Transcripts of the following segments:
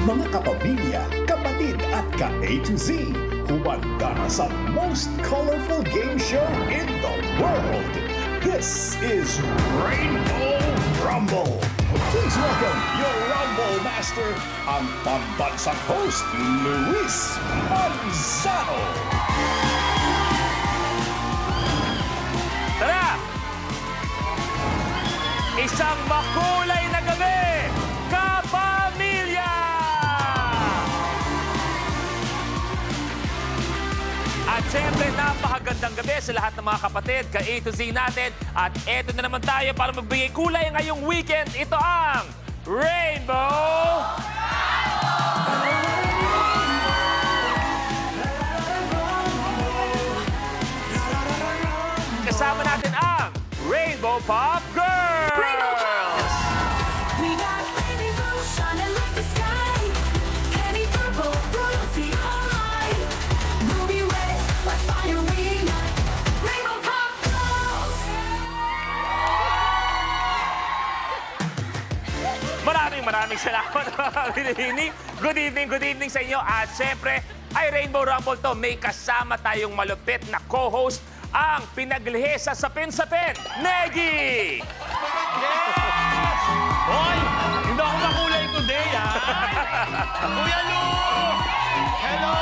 Mga kapamilya, kapatid at ka-A to Z, humanda na sa most colorful game show in the world. This is Rainbow Rumble. Please welcome your Rumble Master, ang pambansang host, Luis Manzano. Tara! Isang makulay na gabi, kapamilya! At siyempre, napakagandang gabi sa lahat ng mga kapatid, ka-A to Z natin. At eto na naman tayo para magbigay kulay ngayong weekend. Ito ang Rainbow... Kasama natin ang Rainbow Pop Girls! Rainbow Girls! We got rainbow shining like the sky. Candy purple, royalty online. Ruby red, like fire we ignite. Rainbow Pop Girls! Maraming salamat mga binibini. Good evening sa inyo. At syempre, ay Rainbow Rumble to. May kasama tayong malupit na co-host, ang pinaglihi sa sapin-sapin, Negi! Yes! Hoy! Hindi ako makulay today, ha? Kuya Lu! Hello!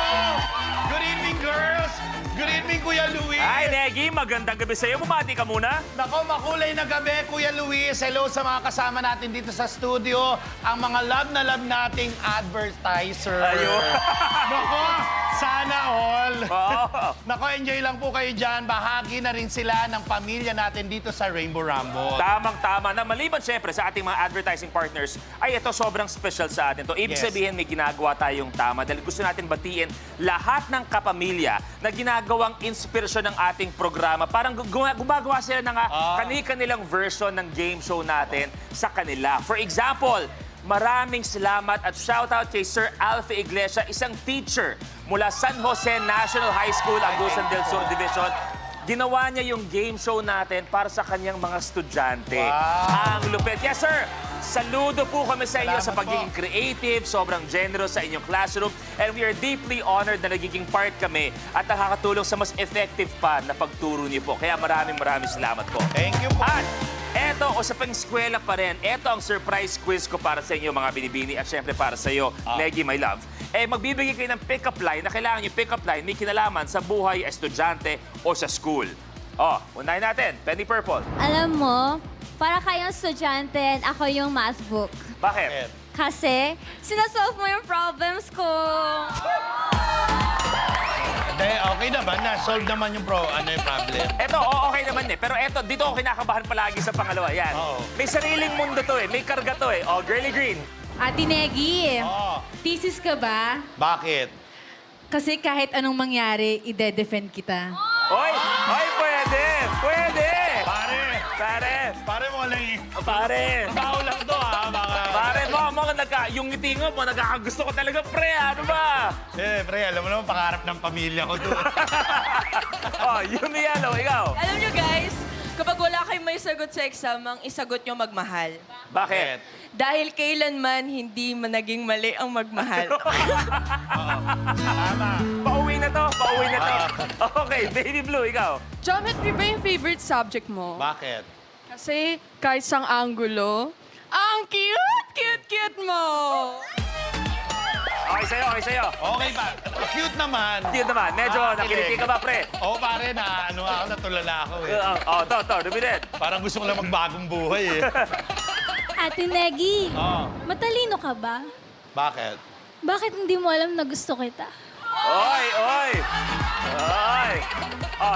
Good evening, girls! Good evening, Kuya Luis! Ay, Negi, magandang gabi sa'yo. Bumati ka muna. Nako, makulay na gabi, Kuya Luis. Hello sa mga kasama natin dito sa studio. Ang mga love na love nating advertiser. Ayun. Nako, sana all. Oo. Nako, enjoy lang po kayo dyan. Bahagi na rin sila ng pamilya natin dito sa Rainbow Rumble. Tamang-tama na maliban syempre sa ating mga advertising partners, ay ito sobrang special sa atin to. Ibig Yes. sabihin may ginagawa tayong tama dahil gusto natin batiin lahat ng kapamilya na ginagawang inspirasyon ng ating programa. Parang gumagawa sila ng kani-kanilang version ng game show natin sa kanila. For example, maraming salamat at shoutout kay Sir Alfie Iglesia, isang teacher mula San Jose National High School, Agusan del Sur Division. Ginawa niya yung game show natin para sa kanyang mga estudyante. Wow. Ang lupit. Yes, sir! Saludo po kami sa inyo sa Salamat pagiging po. creative, sobrang generous sa inyong classroom, and we are deeply honored na nagiging part kami at nakakatulong sa mas effective pa na pagturo niyo po. Kaya maraming salamat po. Thank you po. At eto, usapang eskwela pa rin, eto ang surprise quiz ko para sa inyo mga binibini at syempre para sa iyo, Negi, my love. Magbibigay kayo ng pick-up line na kailangan yung pick-up line may kinalaman sa buhay, estudyante o sa school. Unahin natin, Penny Purple. Alam mo, para kayong estudyante and ako yung math book. Bakit? Kasi, sinasolve mo yung problems ko. Okay naman, na-solve naman yung problem. Eto, okay naman eh. Pero eto, dito ako kinakabahan palagi sa pangalawa. Yan. Oo. May sariling mundo to eh. May karga to eh. Girly Green. Ate Negi, Oh, thesis ka ba? bakit? Kasi kahit anong mangyari, ide-defend kita. Oy, pwede! Pwede! Pare mo lang Pare! Tao lang to, ha? Pare mo, yung ngiti mo, nagkakagusto ko talaga, pre. Ano ba? Pre, alam mo naman, pangarap ng pamilya ko to. Yumi Yellow, ikaw. Alam nyo guys, kapag wala kayong may sagot sa exam, ang isagot nyo magmahal. Bakit? Dahil kailanman hindi naging mali ang magmahal. Tama. Pauwi na to. Okay, Baby Blue, ikaw. Geometry ba yung favorite subject mo? Bakit? Kasi kahit sang angulo, ang cute mo! Okay sa'yo. Okay ba? Cute naman. Cute naman. Medyo nakiliti ka ba, pre? Oo, pare, natulala ako eh. To, Rubinet. Parang gusto ko lang magbagong buhay eh. Ate Negi, Oo. matalino ka ba? Bakit? Bakit hindi mo alam na gusto kita? Oy!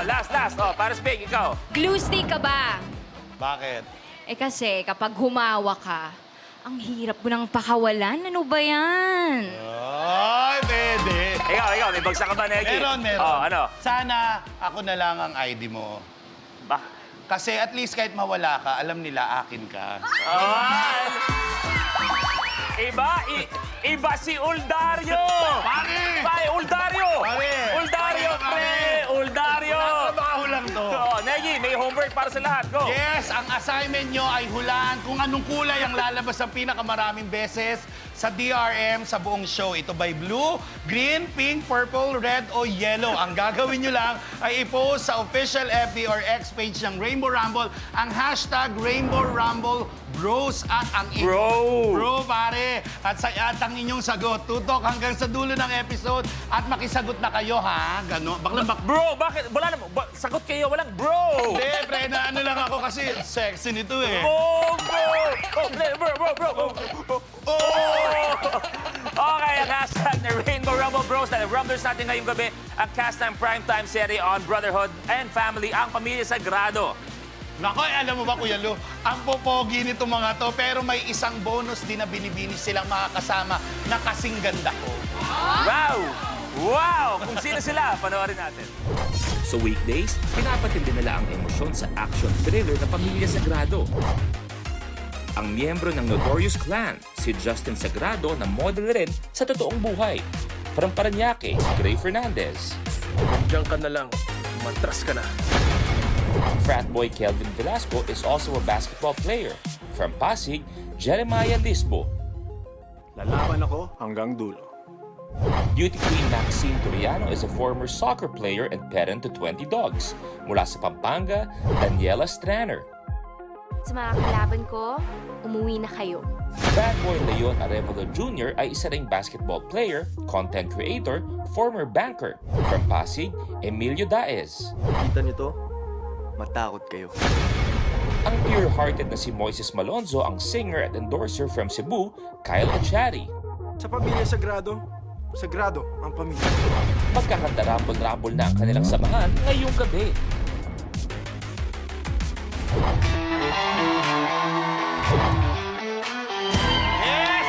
Last. Para Spig, ikaw. Glue stick ka ba? Bakit? Kasi kapag humawa ka, ang hirap mo nang pakawalan. Ano ba yan? Ay, pwede. Ikaw, may bagsak ka ba, Negi? Meron. Ano? Sana ako na lang ang ID mo. Ba? Kasi at least kahit mawala ka, alam nila akin ka. Iba si Uldario! Pare! Uldario! Pare! Uldario, pre! Uldario! Trabaho lang to. Negi, may homework para sa lahat. Go! Yes, ang assignment nyo ay hulaan kung anong kulay ang lalabas ng pinakamaraming beses sa DRM sa buong show. Ito by blue, green, pink, purple, red o yellow. Ang gagawin nyo lang ay i-post sa official FB or X page ng Rainbow Rumble ang hashtag Rainbow Rumble Bros at ang Bro, pare. At ang inyong sagot. Tutok hanggang sa dulo ng episode at makisagot na kayo, ha? Gano? Bro, bakit? Wala naman. Sagot kayo, walang bro! Hindi, pre, na ano lang ako kasi sexy nito eh. Oh, bro! Oh, bro! Okay, ang hashtag na Rainbow Rumble Bros na Rumblers natin ngayong gabi, ang cast ng primetime serie on Brotherhood and Family, ang Pamilya Sagrado. Nako, alam mo ba, Kuya Lu, ang popogi nito mga to, pero may isang bonus din na binibini silang makakasama na kasing ganda ko. Wow! Wow! Kung sino sila, panoorin natin. Sa weekdays, pinapatindi nila ang emosyon sa action thriller na Pamilya Sagrado. Ang miyembro ng Notorious Clan, si Justin Sagrado, na model rin sa totoong buhay. From Parañaque, Gray Fernandez. Diyan ka na lang. Matras ka na. Frat boy Kelvin Velasco is also a basketball player. From Pasig, Jeremiah Lisbo. Lalaban ako hanggang dulo. Beauty queen Maxine Turiano is a former soccer player and parent to 20 dogs. Mula sa Pampanga, Daniela Stranner. Sa mga kalaban ko, umuwi na kayo. Bad boy Leon Arevalo Jr. ay isa ring basketball player, content creator, former banker. From Pasig, Emilio Daez. Kita niyo to? Matakot kayo. Ang pure-hearted na si Moises Malonzo, ang singer at endorser from Cebu, Kyle Echari. Sa Pamilya Sagrado, sagrado ang pamilya. Magkakanta-rumble-rumble na ang kanilang samahan ngayong gabi. Yes!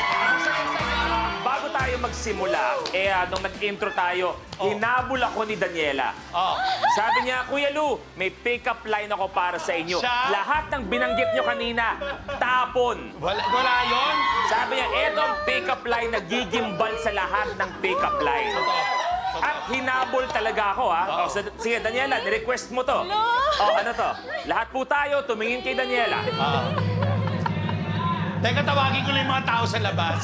Bago tayo magsimula, nung nag-intro tayo, hinabol ako ni Daniela. Oh. Sabi niya, Kuya Lu, may pick-up line ako para sa inyo. Siya? Lahat ng binanggit nyo kanina, tapon. Wala yon? Sabi niya, eto ang pick-up line na gigimbal sa lahat ng pick-up line. At hinabol talaga ako, ha? Oh, sige, Daniela, nirequest mo to. Oh, ano to? Lahat po tayo, tumingin kay Daniela. Teka, tawagin ko lang yung mga tao sa labas.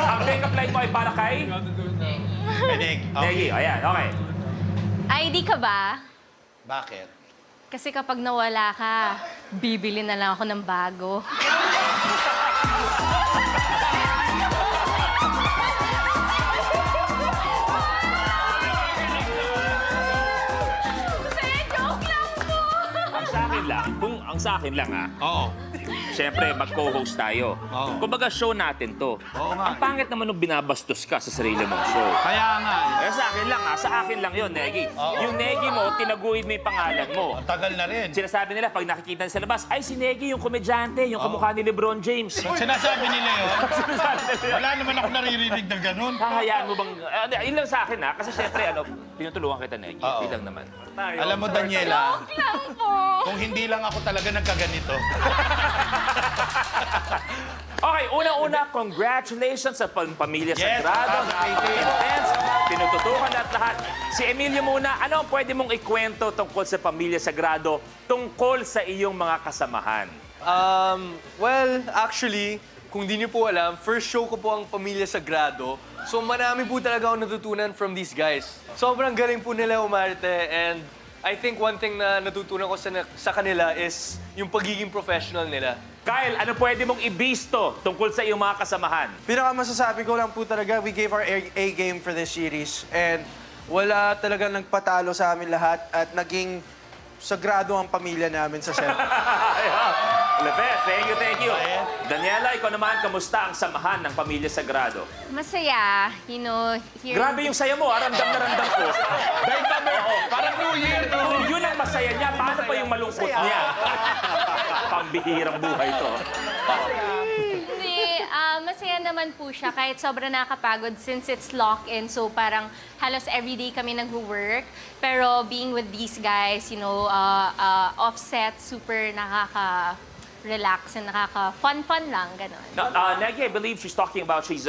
Ang pick-up line mo ay para kay? Pinig. Negi, ayan, okay. ID ka ba? Bakit? Kasi kapag nawala ka, bibili na lang ako ng bago. Ang sa akin lang, ha? Oo. Siyempre, mag-co-host tayo. Oo. Kumbaga, show natin to. Oo nga. Ang pangit naman nung binabastos ka sa sarili mong show. Kaya nga. Sa akin lang, ha? Sa akin lang yun, Negi. Yung Negi mo, tinaguhid mo yung pangalan mo. Ang tagal na rin. Sinasabi nila, pag nakikita sa labas, ay si Negi, yung komedyante, yung kamukha ni Lebron James. Sinasabi nila yun? Sinasabi nila. Wala naman ako naririnig ng ganun. Hahayaan mo bang... yun lang sa akin, ha? Kasi siyempre, tinutulungan kita, Negi. Oo. Yun lang naman. Alam mo, Daniela, Lang po. kung hindi lang ako talaga nagkaganito. Okay, unang-una, congratulations sa Pamilya Yes, Sagrado. thank you. Intense, tinututukan at lahat. Si Emilio muna, ano ang pwede mong ikwento tungkol sa Pamilya Sagrado, tungkol sa iyong mga kasamahan? Well, actually, kung di niyo po alam, first show ko po ang Pamilya Sagrado. So marami po talaga ako natutunan from these guys. Sobrang galing po nila umarte and I think one thing na natutunan ko sa kanila is yung pagiging professional nila. Kyle, ano pwede mong ibisto tungkol sa iyong mga kasamahan? Pinakamasasabi ko lang po talaga, we gave our A-game for this series. And wala talaga nagpatalo sa amin lahat at naging sagrado ang pamilya namin sa set. Lepet, thank you. Daniela, ikaw naman, kamusta ang samahan ng Pamilya Sagrado? Masaya, you know, here... Grabe yung saya mo, ramdam na ramdam ko. Dahil kami, parang New Year, no? Kung yun ang masaya niya, paano pa yung malungkot niya? Pambihirang buhay to. Hindi, masaya naman po siya kahit sobrang nakakapagod since it's lock-in. So parang halos everyday kami nag-work. Pero being with these guys, you know, offset, super nakaka-relax and nakaka-fun lang, gano'n. Now, Negi, I believe she's talking about she's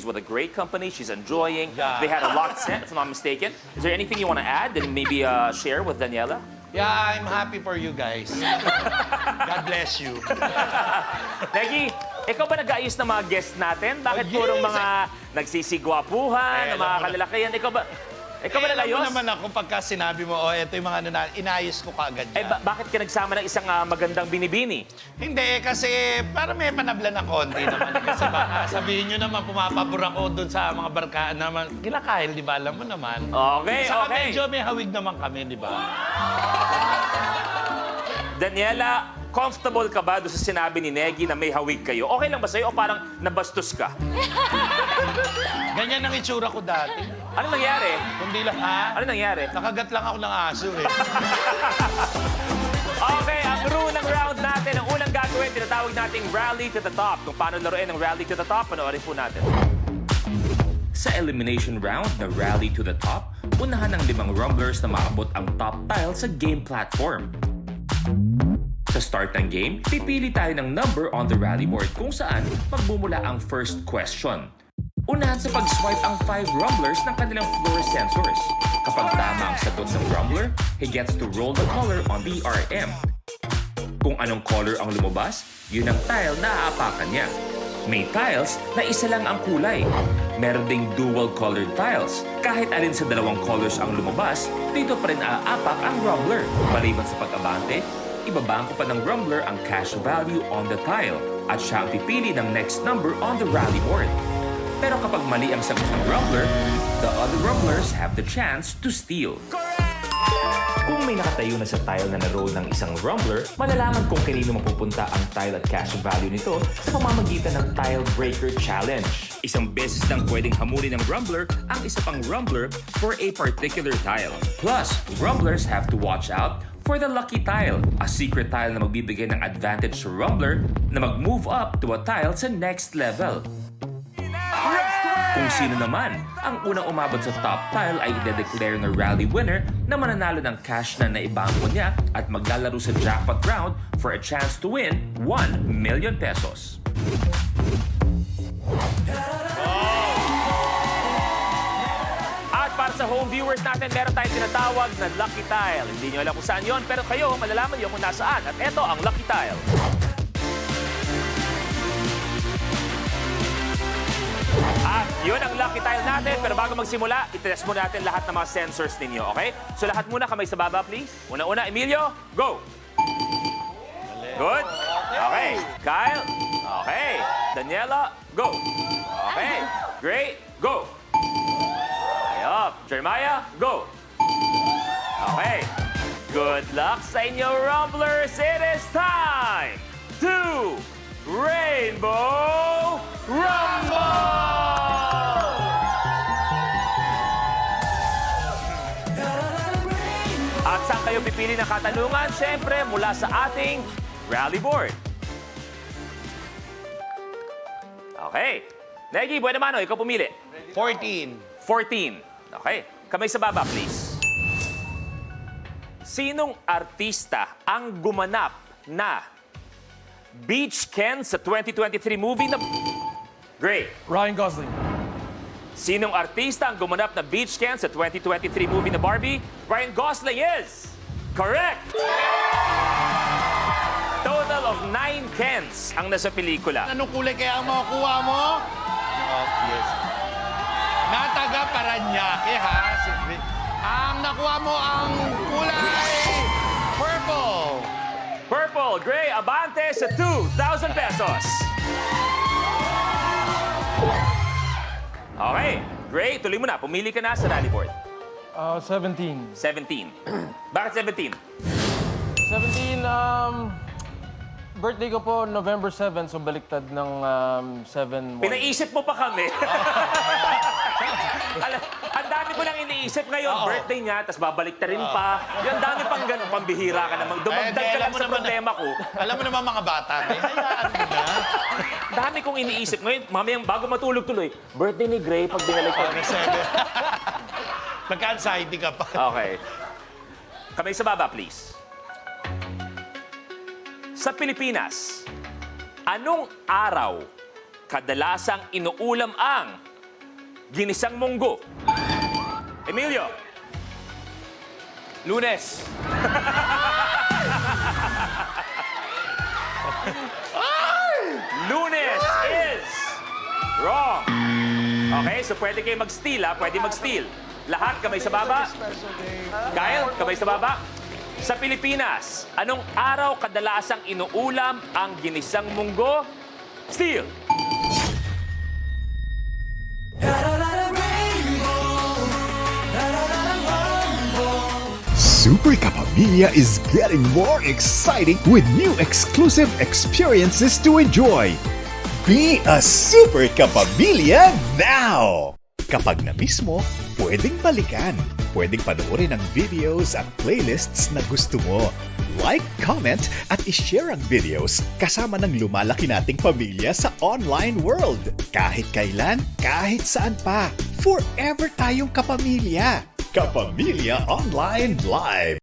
with a great company, she's enjoying. Yeah. They had a lot set, if I'm not mistaken. Is there anything you want to add and maybe share with Daniela? Yeah, I'm happy for you guys. God bless you. Negi, Ikaw ba nag-aayos ng mga guest natin? Bakit Oh, yes. purong mga nagsisigwapuhan, ng mga alam mo na. kalalakihan? Ikaw ba Alam nag-ayos? mo naman ako pagka sinabi mo, ito yung mga inayos ko kaagad yan. Bakit ka nagsama ng isang magandang binibini? Hindi, kasi para may panabla na konti naman. Kasi baka sabihin nyo naman, pumapabor ako dun sa mga barkaan naman. Kila Kyle, di ba? Alam mo naman. Okay, Saka okay. medyo may hawig naman kami, di ba? Daniela, comfortable ka ba doon sa sinabi ni Negi na may hawig kayo? Okay lang ba sa'yo o parang nabastos ka? Ganyan ang itsura ko dati. Ano nangyari? Kundi lang, ha? Ano nangyari? Nakagat lang ako ng aso, eh. Okay, ang rule ng round natin, ang unang gagawin, tinatawag nating Rally to the Top. Kung paano laruin ang Rally to the Top, panoorin po natin. Sa elimination round na Rally to the Top, unahan ng 5 rumblers na maabot ang top tile sa game platform. Sa start ng game, pipili tayo ng number on the rally board kung saan magbumula ang first question. Unahan sa pag-swipe ang 5 rumblers ng kanilang floor sensors. Kapag tama ang sagot ng rumbler, he gets to roll the color on the RM. Kung anong color ang lumabas, yun ang tile na aapakan niya. May tiles na isa lang ang kulay. Meron ding dual-colored tiles. Kahit alin sa 2 colors ang lumabas, dito pa rin aapak ang rumbler. Maliban sa pag-abante, ibabangko pa ng rumbler ang cash value on the tile at siya ang pipili ng next number on the rally board. Pero kapag mali ang sagot ng rumbler, the other rumblers have the chance to steal. Kung may nakatayo na sa tile na naroll ng isang rumbler, malalaman kung kanino mapupunta ang tile at cash value nito sa pamamagitan ng Tile Breaker Challenge. Isang beses lang pwedeng hamulin ng rumbler ang isa pang rumbler for a particular tile. Plus, rumblers have to watch out for the lucky tile, a secret tile na magbibigay ng advantage sa rumbler na mag-move up to a tile sa next level. Kung sino naman ang unang umabot sa top tile ay ide-declare na rally winner na mananalo ng cash na naibangko niya at maglalaro sa jackpot round for a chance to win 1 million pesos. At para sa home viewers natin, meron tayong tinatawag na lucky tile. Hindi nyo alam kung saan yon, pero kayo, malalaman nyo kung nasaan. At eto ang lucky tile. At yun ang lucky tile natin. Pero bago magsimula, itest muna natin lahat ng mga sensors ninyo, okay? So lahat muna, kamay sa baba, please. Una-una, Emilio, go! Good. Okay. Kyle. Okay. Daniela, go. Okay. Great. Go. Ayop. Jeremiah, go. Okay. Good luck sa inyo, Rumblers. It is time to Rainbow Rumble! At saan kayo pipili ng katanungan? Siyempre, mula sa ating rally board. Okay. Negi, buena mano, ikaw pumili. 14. 14. Okay. Kamay sa baba, please. Sinong artista ang gumanap na Beach Ken sa 2023 movie na... Great. Ryan Gosling. Sinong artista ang gumanap na Beach Ken sa 2023 movie na Barbie? Ryan Gosling is... Correct! Total of 9 Kens ang nasa pelikula. Anong kulay kaya ang makukuha mo? Oh, yes. Nataga Paranaque, ha? Ang nakuha mo ang kulay purple. Purple, gray, abante sa 2,000 pesos. Okay, Gray, tuloy mo na. Pumili ka na sa rally board. 17. 17. Bakit 17? 17, birthday ko po November 7, so baliktad ng 7. Pinaisip mo pa kami. Ang dami ko lang iniisip ngayon. Birthday niya, tapos babalik rin pa. Yung dami pang ganun, pambihira ka naman. Dumagdag ka lang sa problema ko. Alam mo naman mga bata, may hayaan mo na. Dami kong iniisip ngayon. Mamayang bago matulog tuloy, birthday ni Gray pag binalik ko. Nagka-anxiety ka pa. Okay. Kamay sa baba, please. Sa Pilipinas, anong araw kadalasang inuulam ang ginisang munggo? Emilio. Lunes. Lunes. Wrong. Okay, so pwede kayo mag-steal, ha? Pwede mag-steal. Lahat kamay sa baba. Kyle, kamay sa baba. Sa Pilipinas, anong araw kadalasang inuulam ang ginisang munggo? Steal. Super Kapamilya is getting more exciting with new exclusive experiences to enjoy. Be a Super Kapamilya now! Kapag na-miss mo, pwedeng balikan. Pwedeng panoorin ang videos at playlists na gusto mo. Like, comment, at ishare ang videos kasama ng lumalaki nating pamilya sa online world. Kahit kailan, kahit saan pa. Forever tayong kapamilya. Kapamilya Online Live.